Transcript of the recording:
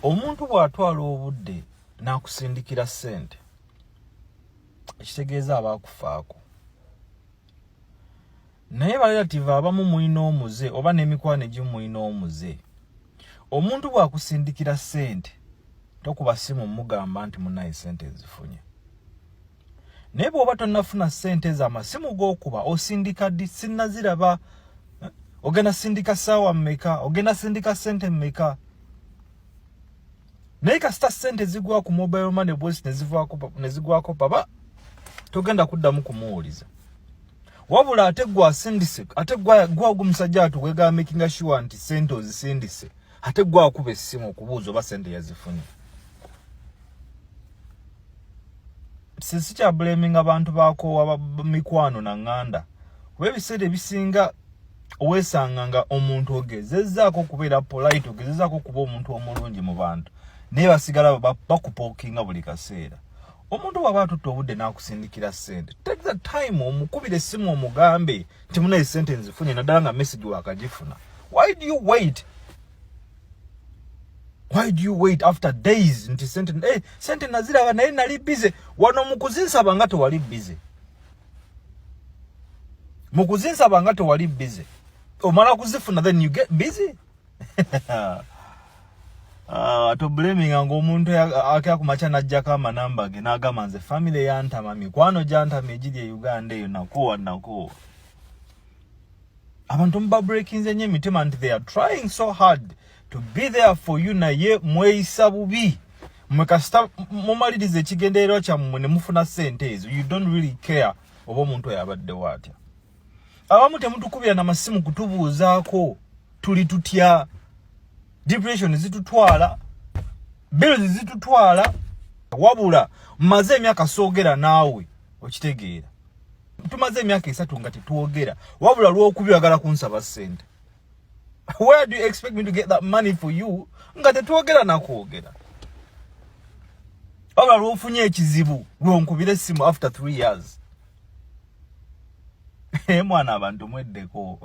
Omuntu bw'atwala obudde n'akusindikira ssente, ekitegeeza abakufaako. Naye barelative abamu mulina omuze oba n'emikwano egimu mulina omuze. Omuntu bw'akusindikira ssente, tokuba simu mugamba nti munaye ssente ezifunye. Naye bw'oba tonnafuna ssente z'amasimu g'okuba osindika ddi sinnaziraba. Ogenda sindika ssaawa mmeka? Ogenda sindika ssente mmeka? Naye kasita ssente zigwa ku mobile money voice nezigwako baba, togenda kuddamu kumuwuliza. Wabula ate gwa sindise, ate gwa gumusajja atuwega making sure nti ssente ozisindise, ate gwa akuba essimu okubuuza oba ssente yazifunye. Sisi kya blaming abantu baako mikwano na nganda. Kuba ebiseera ebisinga owesanganga omuntu ogezezzaako okubeera polite, ogezezzaako kuba omuntu omulungi mu bantu, naye basigala bakupookinga buli kaseera. Omuntu bw'aba atutte obudde n'akusindikira ssente, take the time omukubira essimu omugambe nti munaye ssente nzifunye, naddala nga message wakagifuna. Why do you wait? Why do you wait after days nti ssente ssente naziraba naye nali busy? Wano mukuzinsaba nga tewali busy. Mukuzinsaba nga tewali busy. Omala kuzifuna then you get busy. To blaming omuntu akya kumacha najjako amanamba ge n'agamba nze family yantama, mikwano gyantama egiri e Uganda eyo nakuwa. Abantu mba breakinze nnyo emitima nti they are trying so hard to be there for you, naye mweyisa bubi. Mwekasita mumaliriza ekigendererwa kyammwe ne mufuna ssente ezo, you don't really care oba omuntu yabadde watya. Abamu temutukubira n'amasimu kutubuuzaako, tuli tutya. Depression zitutwala, bills zitutwala, wabula mmaze emyaka soogera naawe okitegeera. Tumaze emyaka 3 nga tetuwogera, wabula lw'okubiragala kunsaba ssente. Where do you expect me to get that money for you nga tetuwogera nakwogera? Wabula lw'ofunye ekizibu lw'onkubira essimu after 3 years. Mwana abantu mweddeko.